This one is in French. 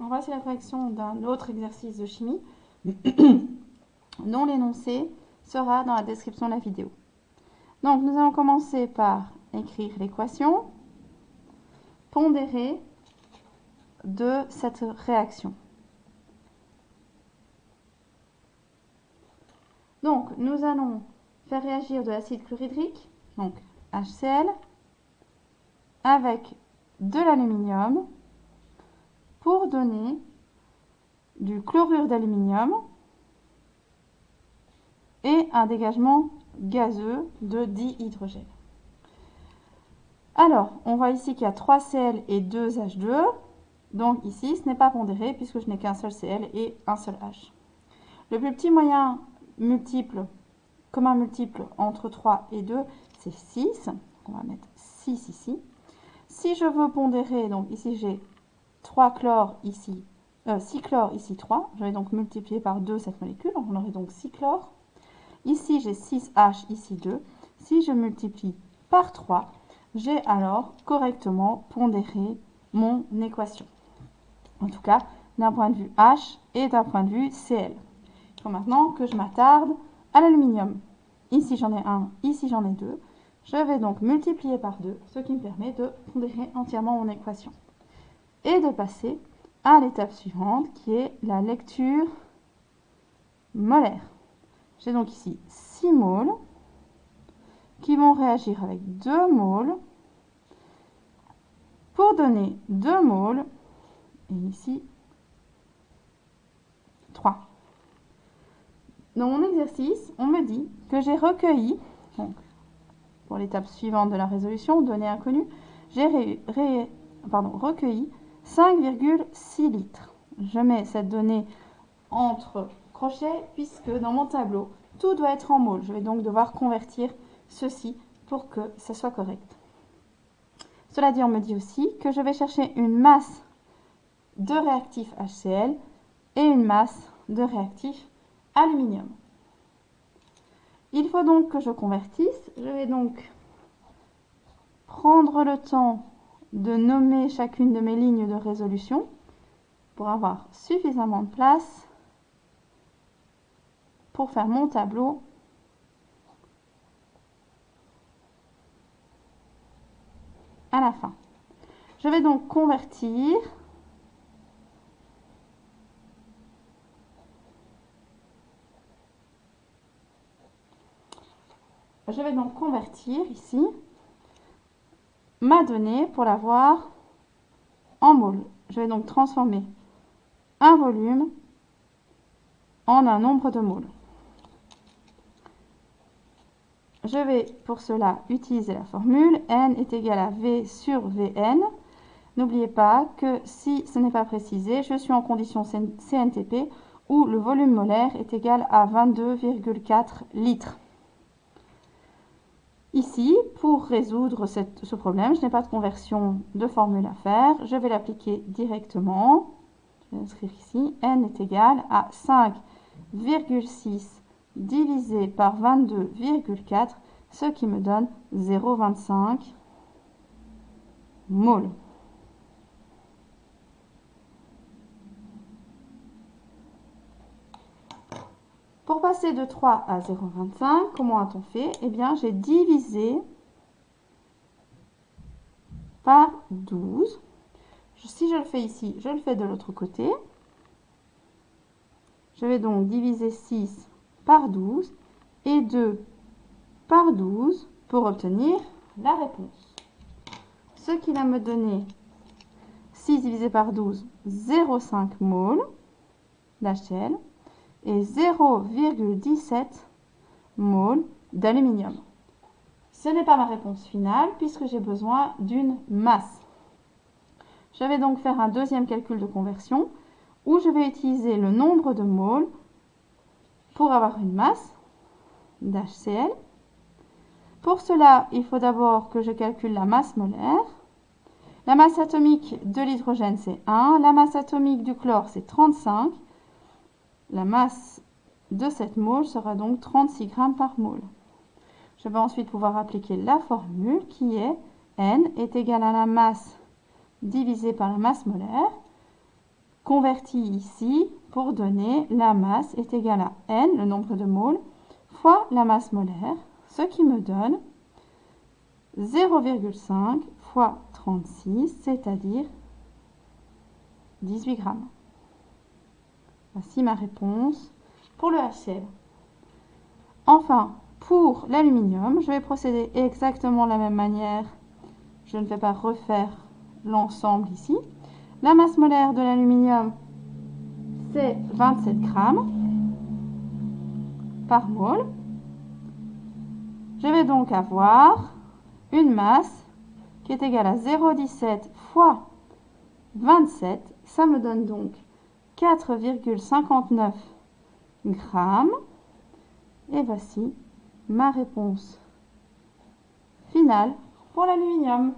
Voici la correction d'un autre exercice de chimie dont l'énoncé sera dans la description de la vidéo. Donc, nous allons commencer par écrire l'équation pondérée de cette réaction. Donc, nous allons faire réagir de l'acide chlorhydrique, donc HCl, avec de l'aluminium pour donner du chlorure d'aluminium et un dégagement gazeux de dihydrogène. Alors, on voit ici qu'il y a 3 Cl et 2 H2. Donc ici, ce n'est pas pondéré puisque je n'ai qu'un seul Cl et un seul H. Le plus petit moyen multiple, commun multiple entre 3 et 2, c'est 6. On va mettre 6 ici. Si je veux pondérer, donc ici j'ai 3 chlore, ici 6 chlore, ici 3. Je vais donc multiplier par 2 cette molécule. On aurait donc 6 chlore. Ici j'ai 6H, ici 2. Si je multiplie par 3, j'ai alors correctement pondéré mon équation. En tout cas, d'un point de vue H et d'un point de vue Cl. Il faut maintenant que je m'attarde à l'aluminium. Ici j'en ai 1, ici j'en ai 2. Je vais donc multiplier par 2, ce qui me permet de pondérer entièrement mon équation. Et de passer à l'étape suivante, qui est la lecture molaire. J'ai donc ici 6 moles qui vont réagir avec 2 moles pour donner 2 moles, et ici 3. Dans mon exercice, on me dit que j'ai recueilli, donc, pour l'étape suivante de la résolution, données inconnues, j'ai recueilli 5,6 litres. Je mets cette donnée entre crochets puisque dans mon tableau, tout doit être en moles. Je vais donc devoir convertir ceci pour que ce soit correct. Cela dit, on me dit aussi que je vais chercher une masse de réactif HCl et une masse de réactif aluminium. Il faut donc que je convertisse. Je vais donc prendre le temps de nommer chacune de mes lignes de résolution pour avoir suffisamment de place pour faire mon tableau à la fin. Je vais donc convertir ici ma donnée pour l'avoir en moles. Je vais donc transformer un volume en un nombre de moles. Je vais pour cela utiliser la formule N est égal à V sur Vn. N'oubliez pas que si ce n'est pas précisé, je suis en condition CNTP où le volume molaire est égal à 22,4 litres. Ici, pour résoudre ce problème, je n'ai pas de conversion de formule à faire. Je vais l'appliquer directement. Je vais inscrire ici. N est égal à 5,6 divisé par 22,4, ce qui me donne 0,25 moles. Pour passer de 3 à 0,25, comment a-t-on fait? Eh bien, j'ai divisé par 12. Si je le fais ici, je le fais de l'autre côté. Je vais donc diviser 6 par 12 et 2 par 12 pour obtenir la réponse. Ce qui va me donner 6 divisé par 12, 0,5 moles d'HCl et 0,17 moles d'aluminium. Ce n'est pas ma réponse finale puisque j'ai besoin d'une masse. Je vais donc faire un deuxième calcul de conversion où je vais utiliser le nombre de moles pour avoir une masse d'HCl. Pour cela, il faut d'abord que je calcule la masse molaire. La masse atomique de l'hydrogène, c'est 1. La masse atomique du chlore, c'est 35. La masse de cette mole sera donc 36 grammes par mole. Je vais ensuite pouvoir appliquer la formule qui est N est égal à la masse divisé par la masse molaire. convertis ici pour donner la masse est égale à N, le nombre de moles, fois la masse molaire, ce qui me donne 0,5 fois 36, c'est-à-dire 18 grammes. Voici ma réponse pour le HCl. Enfin, pour l'aluminium, je vais procéder exactement de la même manière. Je ne vais pas refaire l'ensemble ici. La masse molaire de l'aluminium, c'est 27 grammes par mole. Je vais donc avoir une masse qui est égale à 0,17 fois 27. Ça me donne donc 4,59 grammes. Et voici ma réponse finale pour l'aluminium.